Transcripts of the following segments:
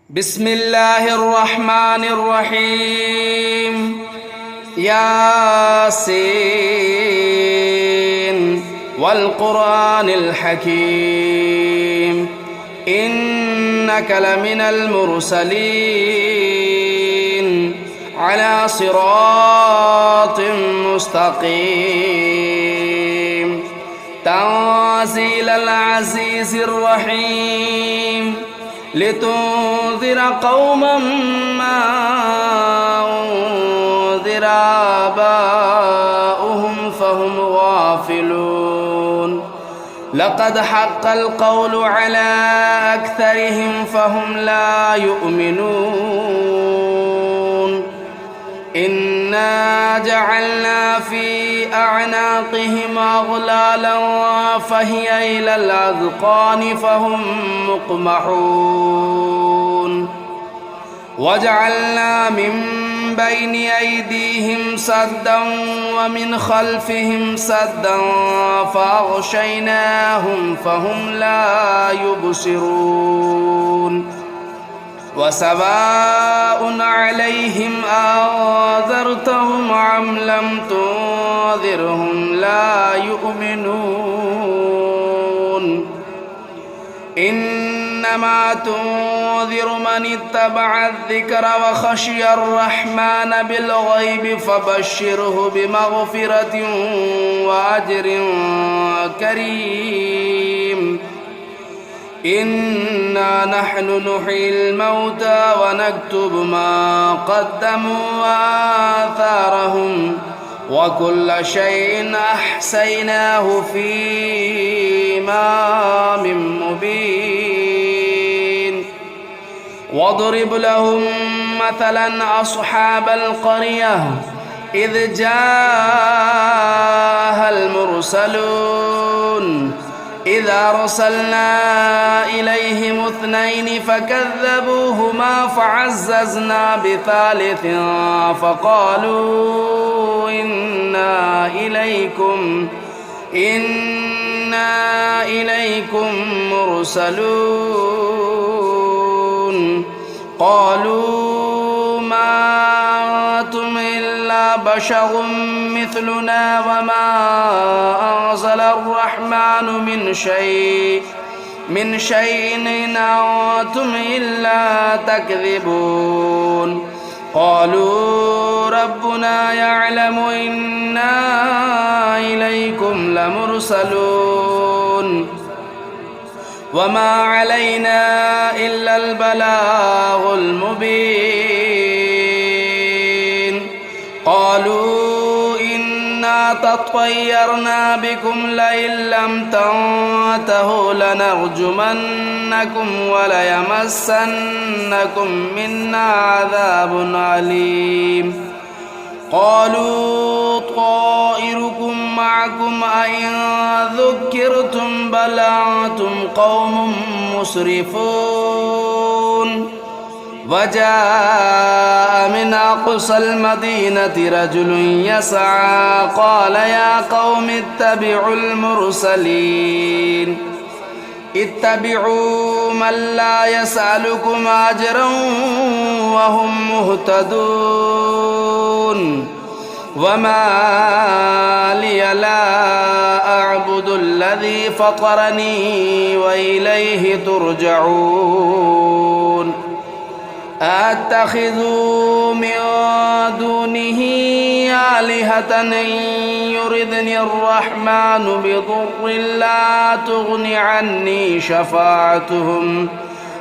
بسم الله الرحمن الرحيم ياسين والقرآن الحكيم إنك لمن المرسلين على صراط مستقيم تنزيل العزيز الرحيم لتنذر قوما ما أنذر آباؤهم فهم غافلون لقد حق القول على أكثرهم فهم لا يؤمنون إنا جعلنا في أعناقهم أغلالا فهي إلى الأذقان فهم مقمحون وجعلنا من بين أيديهم سدا ومن خلفهم سدا فأغشيناهم فهم لا يبصرون وسواء عليهم أنذرتهم أم لم تنذرهم لا يؤمنون إنما تنذر من اتبع الذكر وخشي الرحمن بالغيب فبشره بمغفرة وأجر كريم إنا نحن نحيي الموتى ونكتب ما قدموا وآثارهم وكل شيء أحصيناه في إمام مبين واضرب لهم مثلا أصحاب القرية إذ جاءها المرسلون إذ أرسلنا إليهم اثنين فكذبوهما فعززنا بثالث فقالوا إنا إليكم مرسلون قالوا ما أنتم إلا بشر مثلنا وما أنزل الرحمن من شيء إن أنتم إلا تكذبون قالوا ربنا يعلم إنا إليكم لمرسلون وما علينا إلا البلاغ المبين قالوا إنا تطيرنا بكم لئن لم تنتهوا لنرجمنكم وليمسنكم منا عذاب أليم قالوا طائركم معكم أئن ذكرتم بل أنتم قوم مسرفون وجاء من أقصى المدينة رجل يسعى قال يا قوم اتبعوا المرسلين اتبعوا من لا يسألكم أجرا وهم مهتدون وما لي لا أعبد الذي فطرني وإليه ترجعون أتخذ من دونه آلهة إن يردني الرحمن بضر لا تغن عني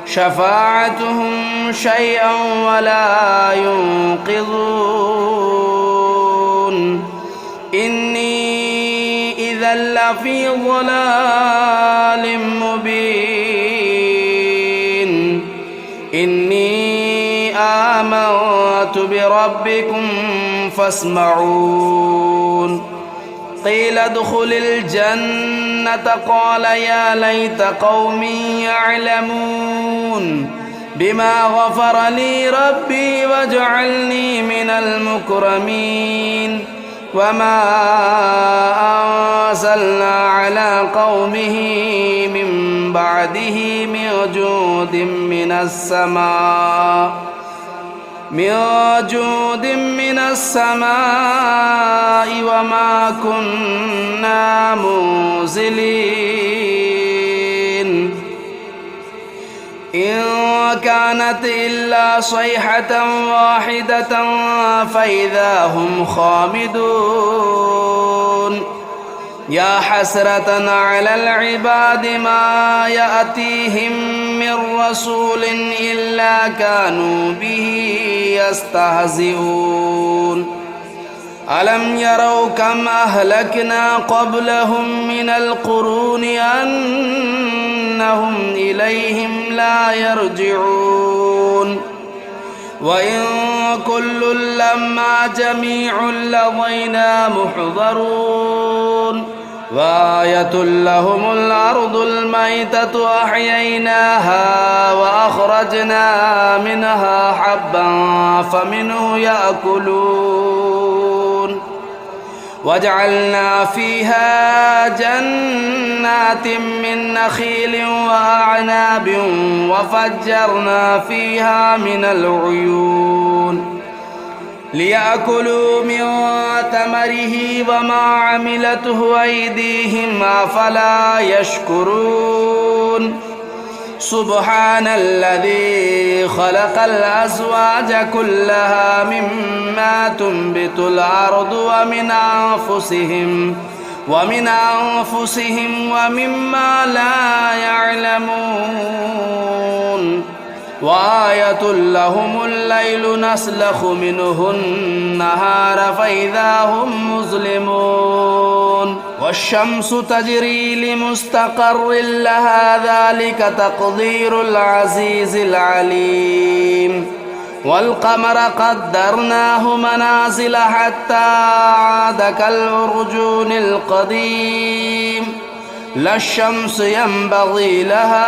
شفاعتهم شيئا ولا ينقذون إني إذا لفي ضلال مبين إني آمنت بربكم فاسمعون قيل ادخل الجنة قال يا ليت قومي يعلمون بما غفر لي ربي وجعلني من المكرمين وما أنزلنا على قومه من بعده من جود من السماء وما كنا منزلين إن كانت إلا صيحة واحدة فإذا هم خامدون يا حسرة على العباد ما يأتيهم من رسول إلا كانوا به يستهزئون ألم يروا كم أهلكنا قبلهم من القرون أنهم إليهم لا يرجعون وإن كل لما جميع لدينا محضرون وآية لهم الأرض الميتة أحييناها وأخرجنا منها حبا فمنه يأكلون وجعلنا فيها جنات من نخيل وأعناب وفجرنا فيها من العيون ليأكلوا من ثمره وما عملته أيديهم أفلا يشكرون سبحان الذي خلق الأزواج كلها مما تنبت الأرض ومن أنفسهم ومما لا يعلمون وآية لهم الليل نسلخ منه النهار فإذا هم مظلمون والشمس تجري لمستقر لها ذلك تقدير العزيز العليم والقمر قدرناه منازل حتى عاد كالعرجون القديم لا الشمس ينبغي لها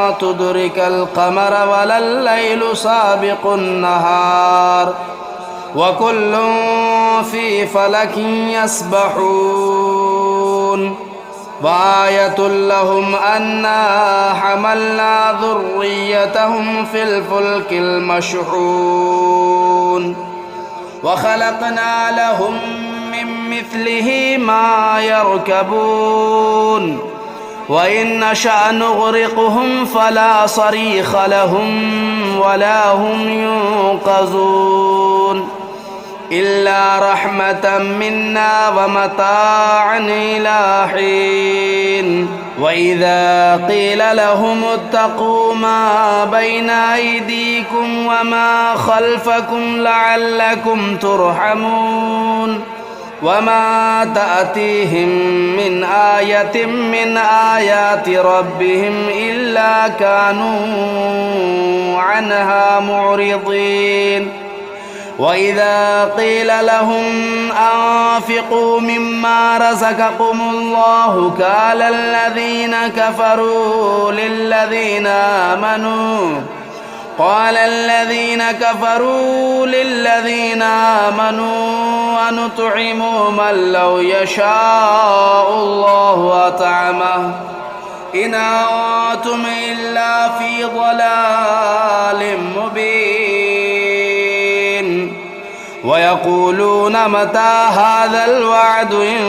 أن تدرك القمر ولا الليل سابق النهار وكل في فلك يسبحون وآية لهم أنا حملنا ذريتهم في الفلك المشحون وخلقنا لهم من مثله ما يركبون وإن نشأ نغرقهم فلا صريخ لهم ولا هم ينقذون إلا رحمة منا ومتاعا إلى حين وإذا قيل لهم اتقوا ما بين أيديكم وما خلفكم لعلكم ترحمون وما تأتيهم من آية من آيات ربهم إلا كانوا عنها معرضين وإذا قيل لهم أنفقوا مما رزقكم الله قال الذين كفروا للذين آمنوا أنطعم من لو يشاء الله أطعمه إن أنتم إلا في ضلال مبين ويقولون متى هذا الوعد إن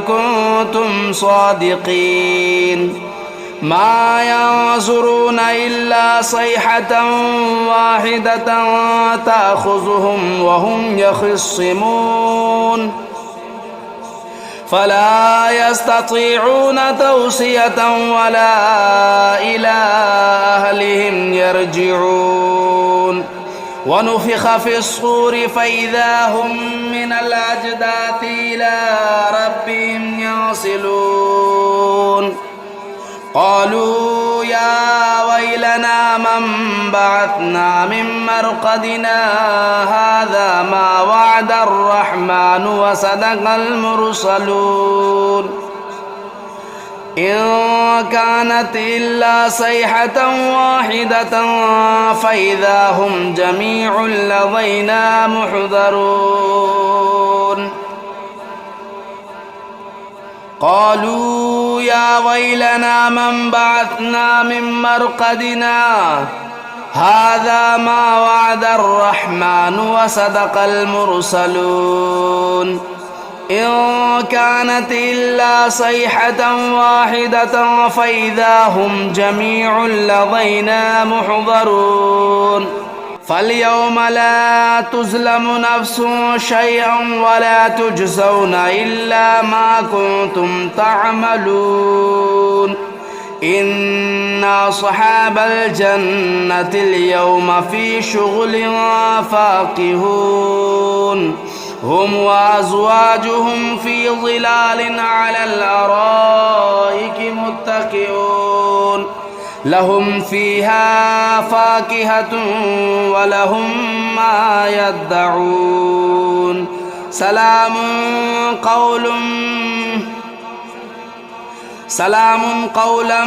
كنتم صادقين ما ينظرون إلا صيحة واحدة تأخذهم وهم يخصمون فلا يستطيعون توصية ولا إلى أهلهم يرجعون ونفخ في الصور فإذا هم من الأجداث إلى ربهم ينسلون قالوا يا ويلنا من بعثنا من مرقدنا هذا ما وعد الرحمن وصدق المرسلون إن كانت إلا صيحة واحدة فإذا هم جميع لدينا محضرون قالوا يا ويلنا من بعثنا من مرقدنا هذا ما وعد الرحمن وصدق المرسلون إن كانت إلا صيحة واحدة فإذا هم جميع لدينا محضرون فاليوم لا تظلم نفس شيئا ولا تجزون إلا ما كنتم تعملون إن أصحاب الجنة اليوم في شغل فاكهون هم وأزواجهم في ظلال على الأرائك متكئون لهم فيها فاكهة ولهم ما يدعون سلام قولا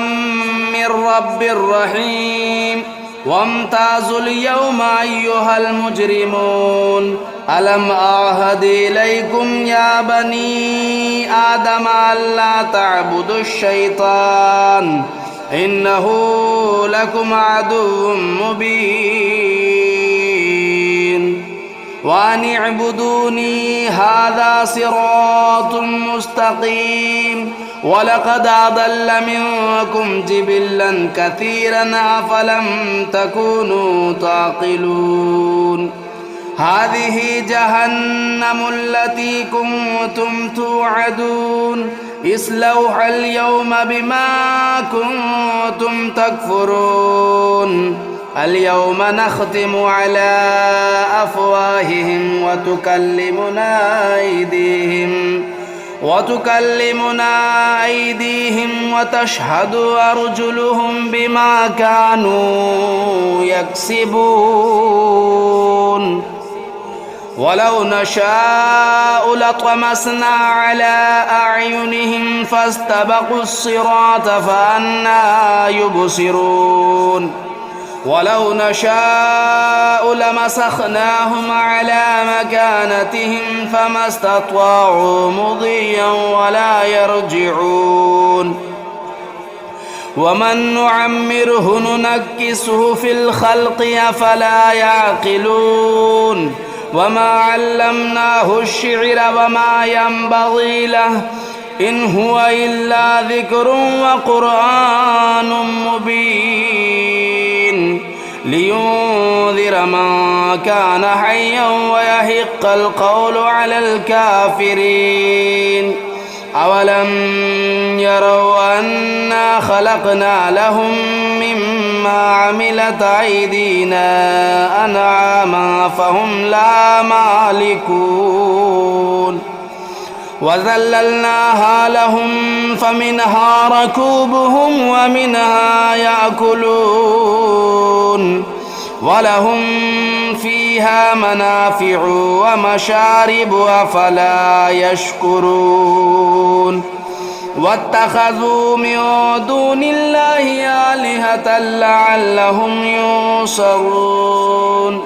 من رب رحيم وامتازوا اليوم أيها المجرمون ألم أعهد إليكم يا بني آدم ألا تعبدوا الشيطان إنه لكم عدو مبين وأن اعبدوني هذا صراط مستقيم ولقد أضل منكم جبلا كثيرا أفلم تكونوا تعقلون هذه جهنم التي كنتم توعدون اصلوها اليوم بما كنتم تكفرون اليوم نختم على أفواههم وتكلمنا أيديهم وتشهد أرجلهم بما كانوا يكسبون ولو نشاء لطمسنا على أعينهم فاستبقوا الصراط فأنى يبصرون ولو نشاء لمسخناهم على مكانتهم فما استطاعوا مضيا ولا يرجعون ومن نعمره ننكسه في الخلق أفلا يعقلون وما علمناه الشعر وما ينبغي له إن هو إلا ذكر وقرآن مبين لينذر من كان حيا ويحق القول على الكافرين أولم يروا أنا خلقنا لهم مما عملت أيدينا أنعاما فهم لا مالكون وذللناها لهم فمنها ركوبهم ومنها يأكلون ولهم فيها منافع ومشارب أفلا يشكرون واتخذوا من دون الله آلهة لعلهم ينصرون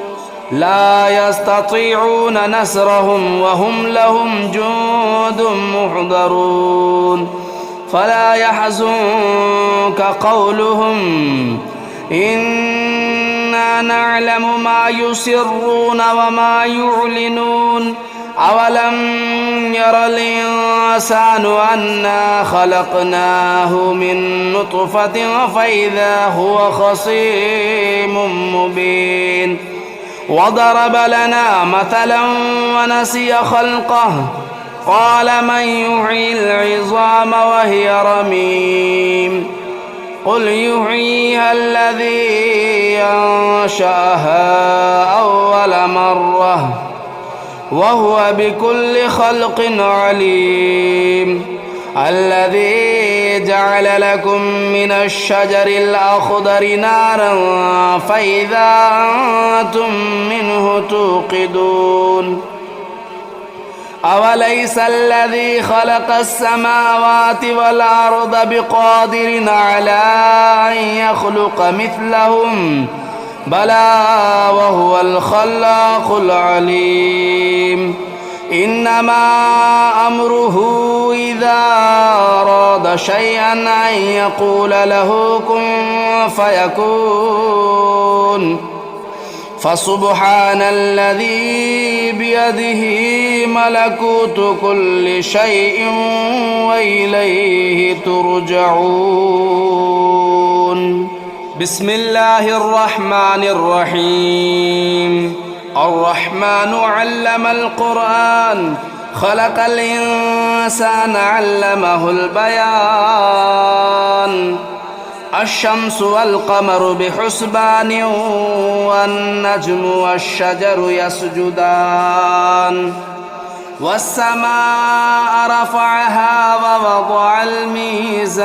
لا يستطيعون نصرهم وهم لهم جند محضرون فلا يحزنك قولهم إنا نعلم ما يسرون وما يعلنون أولم ير الإنسان أنا خلقناه من نطفة فإذا هو خصيم مبين وضرب لنا مثلا ونسي خلقه قال من يحيي العظام وهي رميم قل يحييها الذي أنشأها أول مرة وهو بكل خلق عليم الذي جعل لكم من الشجر الأخضر نارا فإذا أنتم منه توقدون أوليس الذي خلق السماوات والأرض بقادر على أن يخلق مثلهم بلى وهو الخلاق العليم إنما أمره إذا أراد شيئا أن يقول له كن فيكون فسبحان الذي بيده ملكوت كل شيء وإليه ترجعون. بسم الله الرحمن الرحيم. الرحمن علم القرآن خلق الإنسان علمه البيان. الشمس والقمر بحسبان والنجم والشجر يسجدان والسماء رفعها ووضع الميزان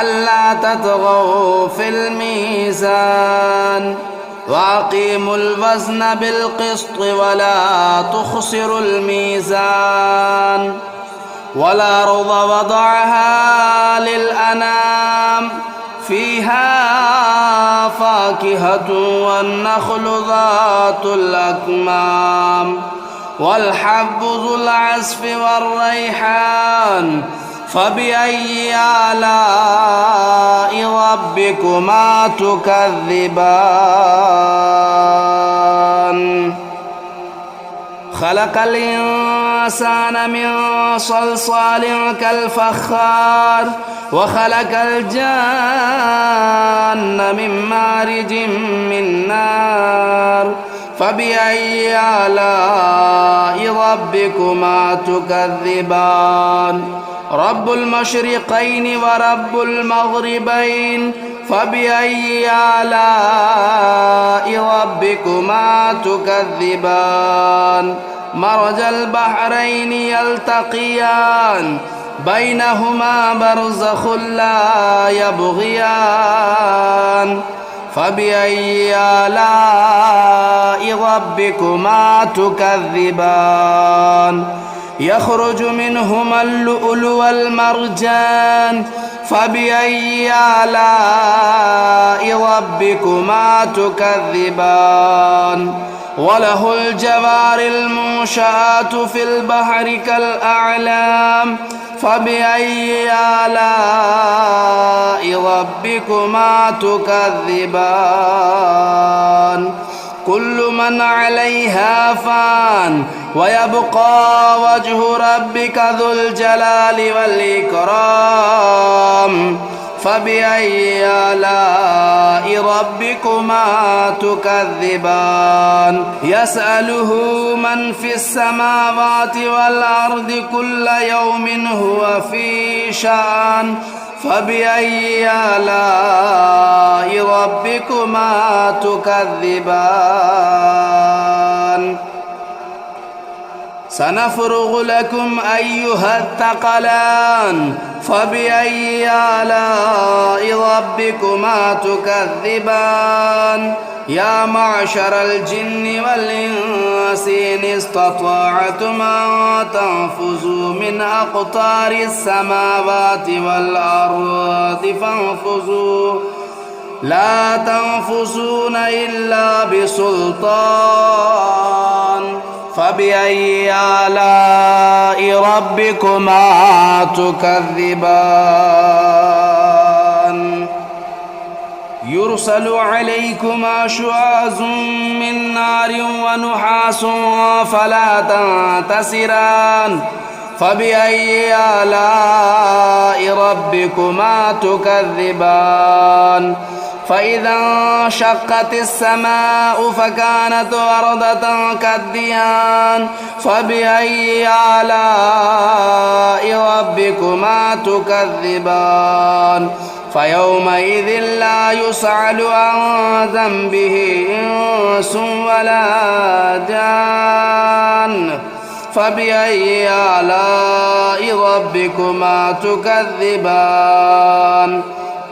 ألا تطغوا في الميزان وأقيموا الوزن بالقسط ولا تخسروا الميزان والأرض وضعها للأنام فيها فاكهة والنخل ذات الأكمام والحب ذو العصف والريحان فبأي آلاء ربكما تكذبان. خلق الإنسان من صلصال كالفخار وخلق الجان من مارج من نار فبأي آلاء ربكما تكذبان. رب المشرقين ورب المغربين فبأي آلاء ربكما تكذبان. مرج البحرين يلتقيان بينهما برزخ لا يبغيان فبأي آلاء ربكما تكذبان. يخرج منهما اللؤلؤ والمرجان فبأي آلاء ربكما تكذبان. وله الجوار المنشآت في البحر كالأعلام فبأي آلاء ربكما تكذبان. كل من عليها فان ويبقى وجه ربك ذو الجلال والإكرام فبأي آلاء ربكما تكذبان. يسأله من في السماوات والأرض كل يوم هو في شأن فبأي آلاء ربكما تكذبان. سنفرغ لكم أيها الثقلان فبأي آلاء ربكما تكذبان. يا معشر الجن والإنس إن استطعتم أن تنفذوا من أقطار السماوات والأرض فانفذوا لا تنفذون إلا بسلطان فبأي آلاء ربكما تكذبان. يرسل عليكما شواظ من نار ونحاس فلا تنتصران فبأي آلاء ربكما تكذبان. فإذا انشقت السماء فكانت وردة كالدهان فبأي آلاء ربكما تكذبان. فيومئذ لا يسأل عن ذنبه إنس ولا جان فبأي آلاء ربكما تكذبان.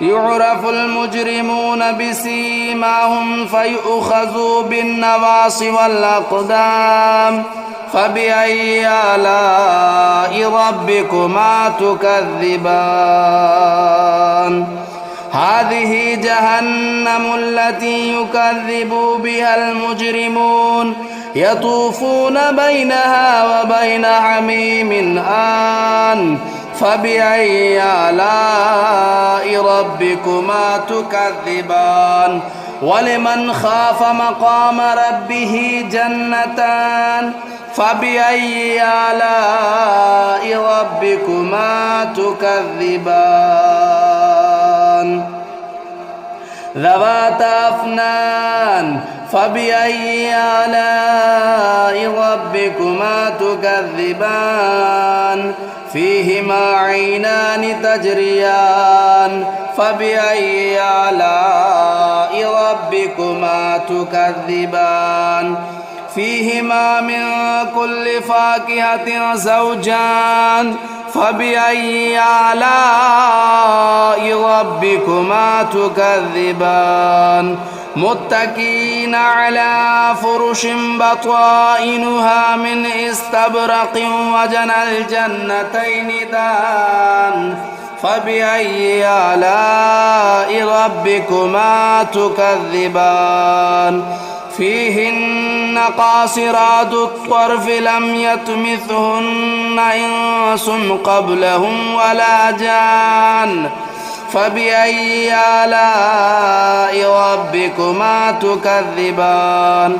يعرف المجرمون بسيماهم فيؤخذوا بالنواصي والأقدام فبأي آلاء ربكما تكذبان. هذه جهنم التي يكذب بها المجرمون يطوفون بينها وبين حميم آن فبأي آلاء ربكما تكذبان ولمن خاف مقام ربه جنتان فبأي آلاء ربكما تكذبان ذواتا أفنان فبأي آلاء ربكما تكذبان فيهما عينان تجريان فبأي آلاء ربكما تكذبان فيهما من كل فاكهة زوجان فبأي آلاء ربكما تكذبان متكئين على فرش بطائنها من استبرق وجنى الجنتين دان فبأي آلاء ربكما تكذبان فيهن قاصرات الطرف لم يطمثهن إنس قبلهم ولا جان فبأي آلاء ربكما تكذبان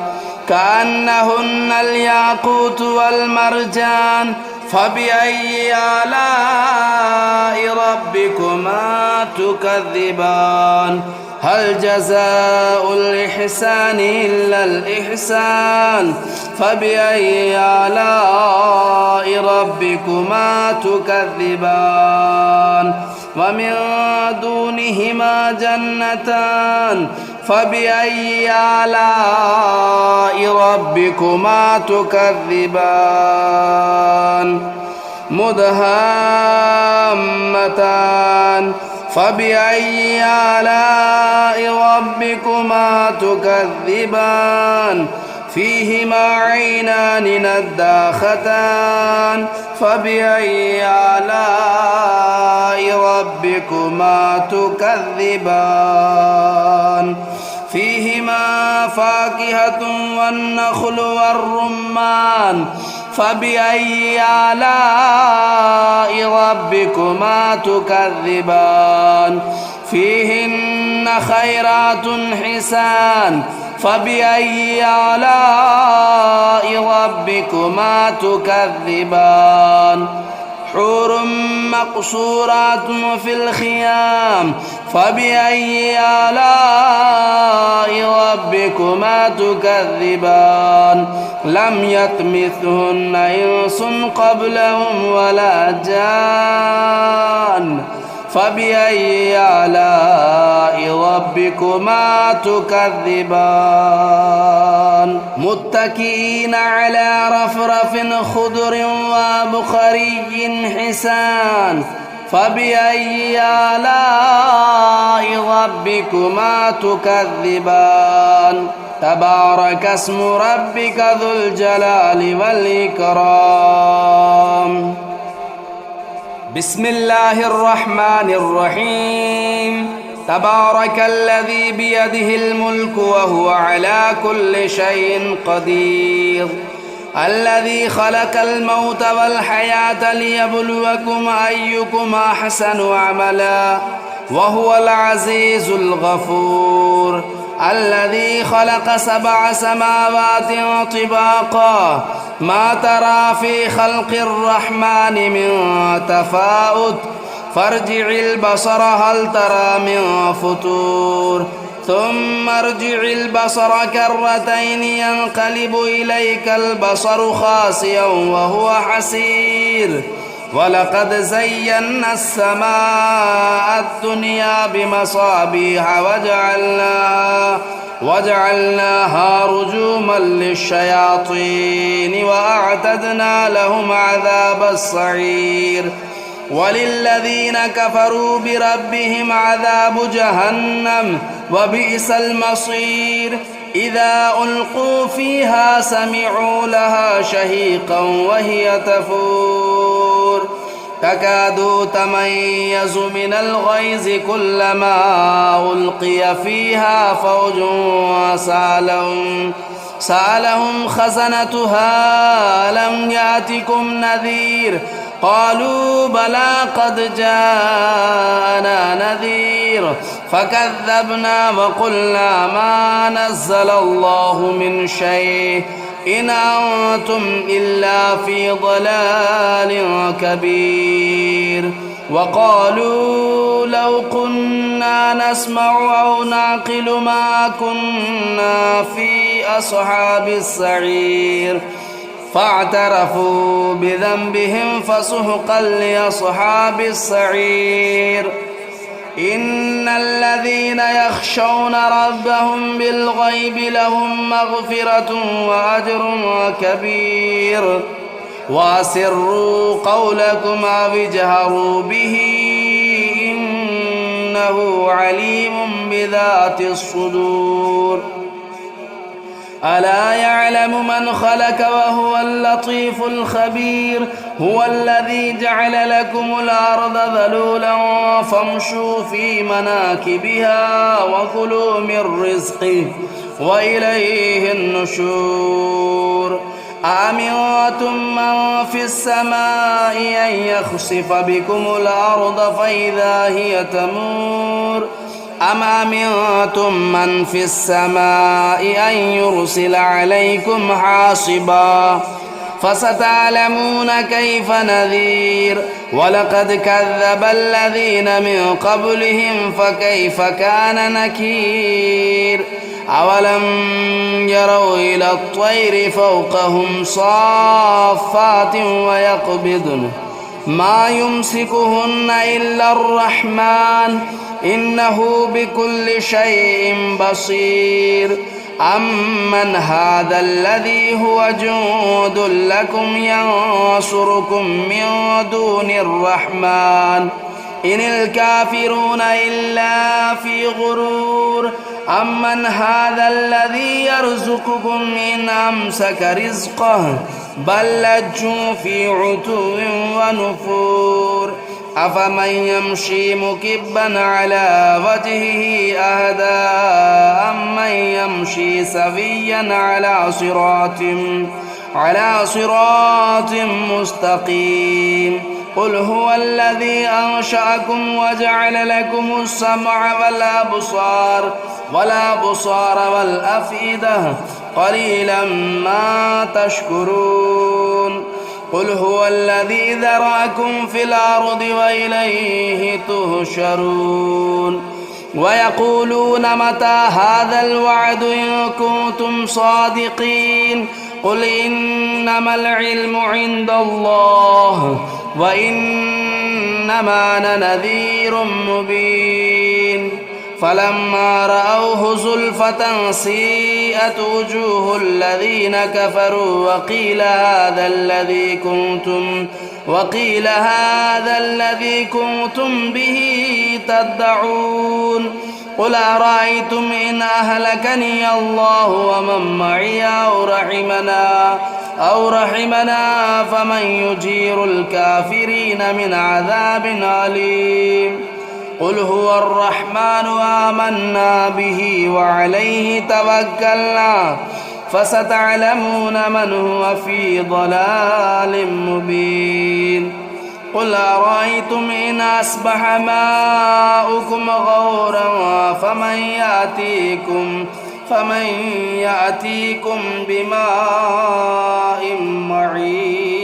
كأنهن الياقوت والمرجان فبأي آلاء ربكما تكذبان هل جزاء الإحسان إلا الإحسان فبأي آلاء ربكما تكذبان ومن دونهما جنتان فبأي آلاء ربكما تكذبان مدهامتان فبأي آلاء ربكما تكذبان فيهما عينان نداختان فبأي آلاء ربكما تكذبان فيهما فاكهة والنخل والرمان فبأي آلاء ربكما تكذبان فيهن خيرات حسان فبأي آلاء ربكما تكذبان حور مقصورات في الخيام فبأي آلاء ربكما تكذبان لم يطمثهن إنس قبلهم ولا جان فبأي آلاء ربكما تكذبان متكئين على رفرف خضر وبخري حسان فبأي آلاء ربكما تكذبان تبارك اسم ربك ذو الجلال والإكرام بسم الله الرحمن الرحيم تبارك الذي بيده الملك وهو على كل شيء قدير الذي خلق الموت والحياة ليبلوكم أيكم أحسن عملا وهو العزيز الغفور الذي خلق 7 سماوات طباقا ما ترى في خلق الرحمن من تفاؤت فارجع البصر هل ترى من فطور ثم ارجع البصر كرتين ينقلب إليك البصر خاسئا وهو حسير ولقد زينا السماء الدنيا بمصابيح وجعلناها رجوما للشياطين وأعتدنا لهم عذاب السعير وللذين كفروا بربهم عذاب جهنم وبئس المصير إذا ألقوا فيها سمعوا لها شهيقا وهي تفور تكاد تميز من الغيظ كلما ألقي فيها فوج سألهم خزنتها ألم يأتكم نذير قالوا بلى قد جاءنا نذير فكذبنا وقلنا ما نزل الله من شيء إن أنتم إلا في ضلال كبير وقالوا لو كنا نسمع أو نعقل ما كنا في أصحاب السعير فاعترفوا بذنبهم فسحقا لأصحاب السعير إن الذين يخشون ربهم بالغيب لهم مغفرة وأجر كبير وأسروا قولكم أو اجهروا به إنه عليم بذات الصدور ألا يعلم من خلق وهو اللطيف الخبير هو الذي جعل لكم الأرض ذلولا فامشوا في مناكبها وكلوا من رزقه وإليه النشور أأمنتم من في السماء أن يخسف بكم الأرض فإذا هي تمور أم أمنتم من في السماء أن يرسل عليكم حاصبا فستعلمون كيف نذير ولقد كذب الذين من قبلهم فكيف كان نكير أولم يروا إلى الطير فوقهم صافات ويقبضن ما يمسكهن إلا الرحمن إنه بكل شيء بصير أمن هذا الذي هو جند لكم ينصركم من دون الرحمن إن الكافرون إلا في غرور أمن هذا الذي يرزقكم إن أمسك رزقه بل لجوا في عتو ونفور أفمن يمشي مكبا على وجهه أهدى أمن يمشي سويا على صراط مستقيم قل هو الذي أنشأكم وجعل لكم السمع والأبصار والأفئدة قليلا ما تشكرون قل هو الذي ذرأكم في الأرض وإليه تهشرون ويقولون متى هذا الوعد إن كنتم صادقين قل إنما العلم عند الله وإنما أنا نذير مبين فلما رأوه زلفة سيئت وجوه الذين كفروا وقيل هذا الذي كنتم به تدعون قل أرأيتم إن أهلكني الله ومن معي أو رحمنا فمن يجير الكافرين من عذاب أليم قل هو الرحمن آمنا به وعليه توكلنا فستعلمون من هو في ضلال مبين قل أرأيتم إن أصبح ماؤكم غورا فمن يأتيكم بماء معين